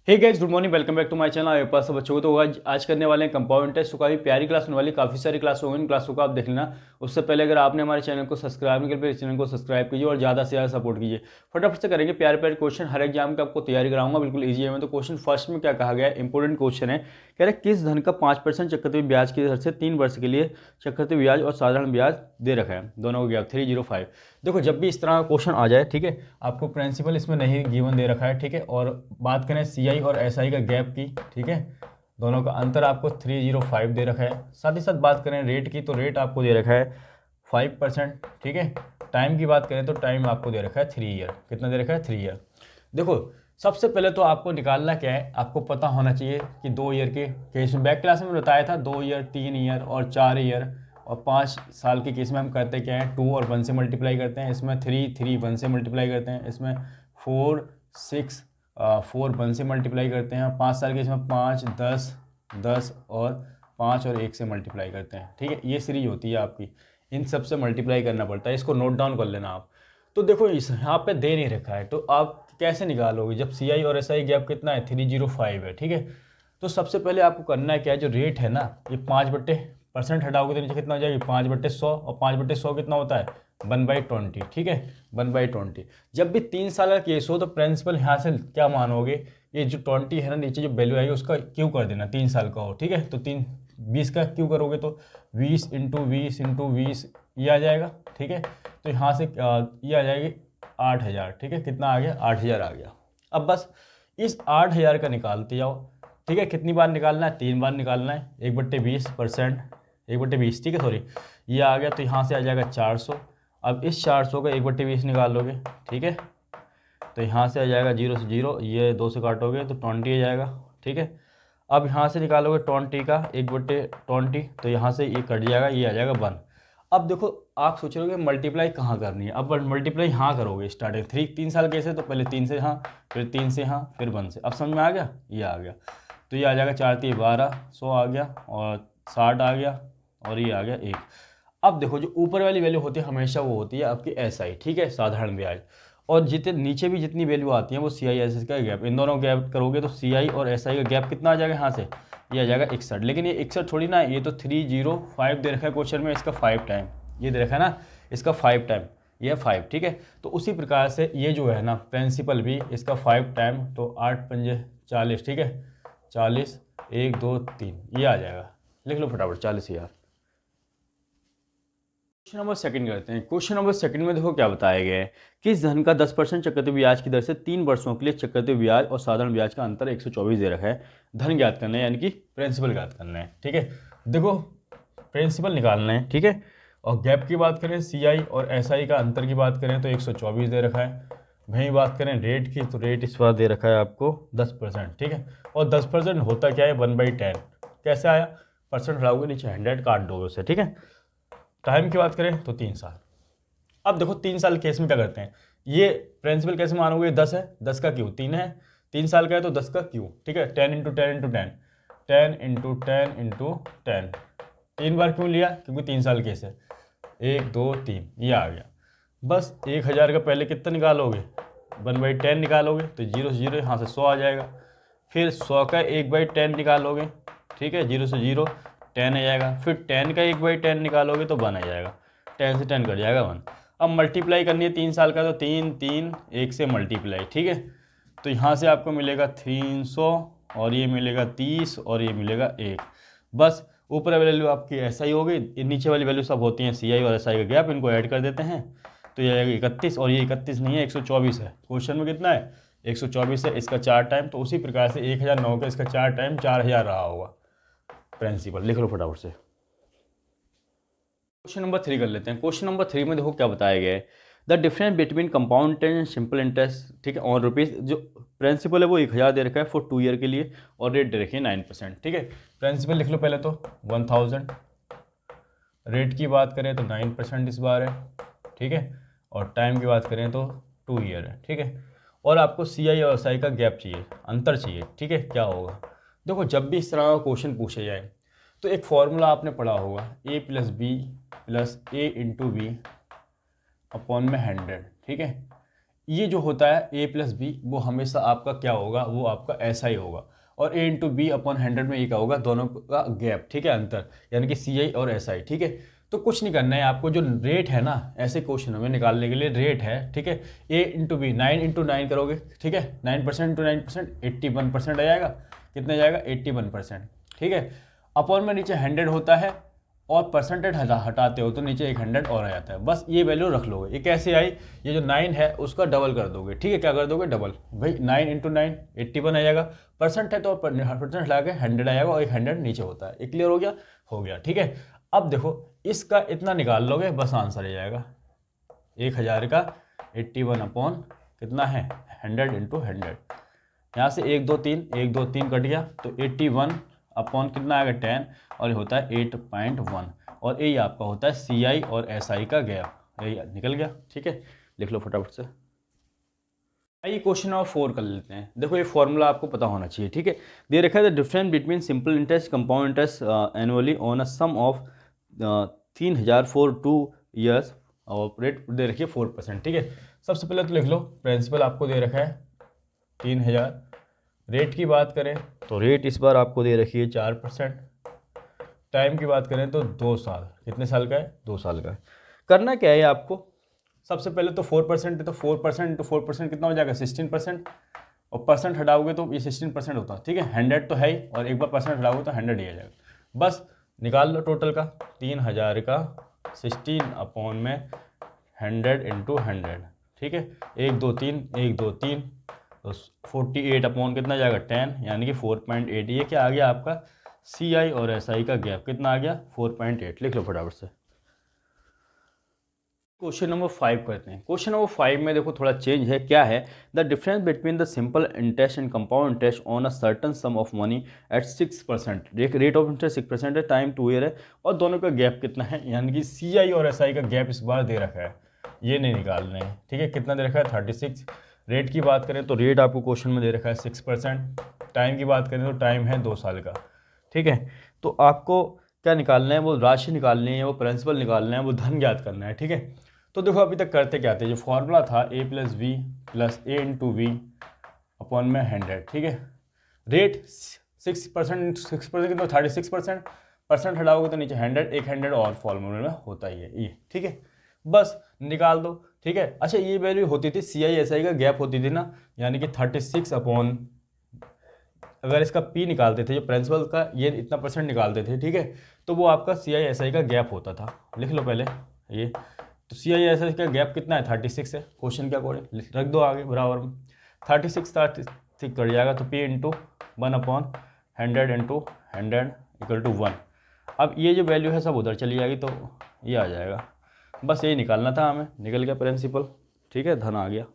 Hey guys, good morning, welcome back to my channel. आपके पास सब बच्चों को तो आज करने वाले हैं कंपाउंड टेस्ट। तो काफ़ी प्यारी क्लास होने वाली, काफ़ी सारी क्लास होंगी, इन क्लासों को आप देख लेना। उससे पहले अगर आपने हमारे चैनल को सब्सक्राइब नहीं किया, इस चैनल को सब्सक्राइब कीजिए और ज़्यादा से ज़्यादा सपोर्ट कीजिए। फटाफट से करेंगे प्यारे प्यारे क्वेश्चन, हर एग्जाम का आपको तैयारी कराऊंगा, बिल्कुल ईजी है। तो क्वेश्चन फर्स्ट में क्या कहा गया है, इंपॉर्टेंट क्वेश्चन है। कह रहे किस धन का 5% चक्रवृद्धि ब्याज की दर से 3 वर्ष के लिए चक्रवृद्धि ब्याज और साधारण ब्याज दे रखा है, दोनों को गया 305। देखो जब भी इस तरह का क्वेश्चन आ जाए, ठीक है, आपको प्रिंसिपल इसमें नहीं गिवन दे रखा है, ठीक है, और बात करें सीआई और एसआई का गैप की, ठीक है, दोनों का अंतर आपको 305 दे रखा है। साथ ही साथ बात करें रेट की, तो रेट आपको दे रखा है 5%, ठीक है। टाइम की बात करें तो टाइम आपको दे रखा है 3 ईयर। कितना दे रखा है? 3 ईयर। देखो सबसे पहले तो आपको निकालना क्या है, आपको पता होना चाहिए कि 2 ईयर के केस में, बैक क्लास में बताया था 2 ईयर, 3 ईयर और 4 ईयर और 5 साल के केस में हम करते क्या है, 2 और 1 से मल्टीप्लाई करते हैं। इसमें 3 1 से मल्टीप्लाई करते हैं। इसमें 4 6 4 1 से मल्टीप्लाई करते हैं। 5 साल के इसमें 5 10 10 और 5 और 1 से मल्टीप्लाई करते हैं, ठीक है। ये सीरीज होती है आपकी, इन सब से मल्टीप्लाई करना पड़ता है। इसको नोट डाउन कर लेना आप। तो देखो इस यहाँ पे दे नहीं रखा है, तो आप कैसे निकालोगे जब सी आई और एस आई गैप कितना है, 305 है, ठीक है। तो सबसे पहले आपको करना है क्या है, जो रेट है ना, ये 5/% हटाओगे तो नीचे कितना हो जाएगी, 5/100, और 5/100 कितना होता है, 1/20, ठीक है, 1/20। जब भी 3 साल का केस हो तो प्रिंसिपल यहाँ से क्या मानोगे, ये जो 20 है ना, नीचे जो वैल्यू आएगी उसका क्यों कर देना, 3 साल का हो, ठीक है। तो 20 का क्यों करोगे तो 20 × 20 × 20 ये आ जाएगा, ठीक है। तो यहाँ से ये आ जाएगी 8,000, ठीक है। कितना आ गया? 8,000 आ गया। अब बस इस 8,000 का निकालते जाओ, ठीक है। कितनी बार निकालना है? 3 बार निकालना है। 1/20%, 1/20, ठीक है, सॉरी, ये आ गया। तो यहाँ से आ जाएगा 400। अब इस 400 का 1/20 निकाल लोगे, ठीक है, तो यहाँ से आ जाएगा 0 से 0, ये 2 से काटोगे तो 20 आ जाएगा, ठीक है। अब यहाँ से निकालोगे 20 का 1/20, तो यहाँ से ये कट जाएगा, ये आ जाएगा 1। अब देखो आप सोच रहे हो कि मल्टीप्लाई कहाँ करनी है। अब मल्टीप्लाई यहाँ करोगे, स्टार्टिंग 3 साल कैसे, तो पहले 3 से यहाँ, फिर 3 से यहाँ, फिर 1 से। अब समझ में आ गया? ये आ गया। तो ये आ जाएगा 4 3 12, 100 आ गया, और 60 आ गया, और ये आ गया 1। अब देखो जो ऊपर वाली वैल्यू होती है हमेशा वो होती है आपकी एस आई, ठीक है, साधारण ब्याज। और जितने नीचे भी जितनी वैल्यू आती है वो सी आई एस एस का गैप, इन दोनों गैप करोगे तो सी आई और एस आई का गैप कितना आ जाएगा यहाँ से, ये आ जाएगा 61। लेकिन ये 61 थोड़ी ना है, ये तो 305 दे रखा है क्वेश्चन में, इसका 5 टाइम ये दे रखा है ना, इसका 5 टाइम, ये 5, ठीक है। तो उसी प्रकार से ये जो है ना प्रिंसिपल भी इसका 5 टाइम, तो 8 पंजे 40, ठीक है, 40 1 2 3 ये आ जाएगा। लिख लो फटाफट 40,000। क्वेश्चन नंबर सेकंड करते हैं। क्वेश्चन नंबर सेकंड में देखो क्या बताया गया है, किस धन का 10% चक्रवृद्धि ब्याज की दर से 3 वर्षों के लिए चक्रवृद्धि ब्याज और साधारण ब्याज का अंतर 124 दे रखा है। धन ज्ञात करना है, यानी कि प्रिंसिपल ज्ञात करना है, ठीक है। देखो प्रिंसिपल निकालना है, ठीक है। और गैप की बात करें, सी आई और एस आई का अंतर की बात करें तो 124 दे रखा है। वहीं बात करें रेट की, तो रेट इस बार दे रखा है आपको 10%, ठीक है। और 10% होता क्या है, 1/10। कैसे आया, परसेंट हटाओगे नीचे 100 काट दोगे उससे, ठीक है। टाइम की बात करें तो 3 साल। अब देखो 3 साल केस में क्या करते हैं, ये प्रिंसिपल कैसे मानोगे, 10 है, 10 का क्यू 3 है, 3 साल का है तो 10 का क्यू, ठीक है, 10 × 10 × 10, 10 × 10 × 10। 3 बार क्यों लिया, क्योंकि 3 साल केस है। 1 2 3 ये आ गया। बस 1,000 का पहले कितना निकालोगे, 1/10 निकालोगे, तो 0 से 0 यहाँ से 100 आ जाएगा। फिर 100 का 1/10 निकालोगे, ठीक है, 0 से 0 10 आ जाएगा। फिर 10 का 1/10 निकालोगे तो 1 आ जाएगा, 10 से 10 कट जाएगा 1। अब मल्टीप्लाई करनी है 3 साल का, तो 3 3 1 से मल्टीप्लाई, ठीक है। तो यहाँ से आपको मिलेगा 300, और ये मिलेगा 30, और ये मिलेगा 1। बस ऊपर वाली वैल्यू आपकी एस आई हो गई, नीचे वाली वैल्यू सब होती हैं सी आई और एस आई का गैप, इनको ऐड कर देते हैं तो ये आएगा 31, और ये 31 नहीं है 124 है। क्वेश्चन में कितना है, 124 है, इसका 4 टाइम। तो उसी प्रकार से 1,009 का इसका 4 टाइम 4,000 रहा होगा। प्रिंसिपल लिख लो फटाफट से। क्वेश्चन नंबर 3 कर लेते हैं। क्वेश्चन नंबर 3 में देखो क्या बताया गया है, the difference between compound interest and simple interest, ठीक है, और रुपीज़, जो प्रिंसिपल है वो 1,000 दे रखा है फॉर 2 ईयर के लिए, और रेट दे रखी है 9%, ठीक है। प्रिंसिपल लिख लो पहले तो 1,000, रेट की बात करें तो 9% इस बार है, ठीक है, और टाइम की बात करें तो 2 ईयर है, ठीक है। और आपको सी आई और एस आई का गैप चाहिए, अंतर चाहिए, ठीक है। क्या होगा, देखो जब भी इस तरह का क्वेश्चन पूछे जाए तो एक फॉर्मूला आपने पढ़ा होगा, a + b + a × b upon में 100, ठीक है। ये जो होता है ए प्लस बी वो हमेशा आपका क्या होगा, वो आपका ऐसा ही होगा। और ए इंटू बी अपॉन 100 में ये क्या होगा, दोनों का गैप, ठीक है, अंतर, यानी कि सी आई और एस आई, ठीक है। तो कुछ नहीं करना है आपको, जो रेट है ना ऐसे क्वेश्चनों में निकालने के लिए रेट है, ठीक है, ए इंटू बी 9 इंटू 9 करोगे, ठीक है, 9% इंटू 9% 81% आ जाएगा। कितना जाएगा, 81%, ठीक है। अपॉन में नीचे 100 होता है और परसेंटेज हटाते हो तो नीचे एक 100 और आ जाता है। बस ये वैल्यू रख लोगे। ये कैसे आई, ये जो 9 है उसका डबल कर दोगे, ठीक है, क्या कर दोगे, डबल। भाई 9 इंटू 9 81 आ जाएगा, परसेंट है तो परसेंट हटा के 100 आएगा और एक 100 नीचे होता है। ये क्लियर हो गया, हो गया, ठीक है। अब देखो इसका इतना निकाल लोगे, बस आंसर आ जाएगा 1000 का 81 अपॉन कितना है 100 इंटू 100। यहाँ से 1 2 3 1 2 3 कट गया तो 81 अपॉन कितना आएगा 10, और ये होता है 8.1, और यही आपका होता है सी आई और एस आई का गैप। यही निकल गया, ठीक है, लिख लो फटाफट से। आइए क्वेश्चन नंबर 4 कर लेते हैं। देखो ये फॉर्मूला आपको पता होना चाहिए, ठीक है। दे रखा है the difference between simple interest compound interest annually on a sum of 3000 for 2 years और रेट दे रखी है 4%, ठीक है। सबसे पहले तो लिख लो प्रिंसिपल आपको दे रखा है 3000। रेट की बात करें तो रेट इस बार आपको दे रखी है 4%। टाइम की बात करें तो 2 साल, कितने साल का है, 2 साल का है। करना क्या है आपको, सबसे पहले तो 4% है तो 4% तो 4% कितना हो जाएगा 16%, और परसेंट हटाओगे तो ये 16% होता है, ठीक है। 100 तो है ही, और एक बार परसेंट हटाओगे तो 100 ही आ जाएगा। बस निकाल लो टोटल का 3000 का 16 अपॉन में 100 इंटू 100, ठीक है। 1 2 3 1 2 3 तो 48 अपॉन कितना जाएगा 10, यानी कि 4.8। ये क्या आ गया आपका सी आई और एस आई का गैप, कितना आ गया 4.8। लिख लो फटाफट से। क्वेश्चन नंबर 5 करते हैं। क्वेश्चन नंबर 5 में देखो थोड़ा चेंज है, क्या है, the difference between the simple interest and compound interest on a certain some of money at 6%। Rate of interest 6% है, टाइम 2 ईयर है, और दोनों का गैप कितना है, यानी कि सी आई और एस आई का गैप इस बार दे रखा है, ये नहीं निकालना है, ठीक है। कितना दे रखा है 36। रेट की बात करें तो रेट आपको क्वेश्चन में दे रखा है 6%। टाइम की बात करें तो टाइम है 2 साल का, ठीक है। तो आपको क्या निकालना है, वो राशि निकालनी है, वो प्रिंसिपल निकालना है, वो धन ज्ञात करना है, ठीक है। तो देखो अभी तक करते क्या थे, जो फॉर्मूला था A plus B plus A into B upon में 100, ठीक है। रेट 6%, 6% कितना 36%, परसेंट हटाओगे तो नीचे 100, एक 100 और फॉर्मूले में होता ही है ये, ठीक है। बस निकाल दो, ठीक है। अच्छा ये वैल्यू होती थी सी आई एस आई का गैप होती थी ना, यानी कि 36 अपॉन, अगर इसका पी निकालते थे जो प्रिंसिपल का ये इतना परसेंट निकालते थे, ठीक है, तो वो आपका सी आई एस आई का गैप होता था। लिख लो पहले ये, तो सी आई एस आई का गैप कितना है 36 है, क्वेश्चन के अकॉर्डिंग रख दो आगे बराबर में। 36 कर जाएगा तो P into 1 upon 100 into 100 equal to 1। अब ये जो वैल्यू है सब उधर चली जाएगी तो ये आ जाएगा। बस यही निकालना था हमें, निकल गया प्रिंसिपल, ठीक है, धन आ गया।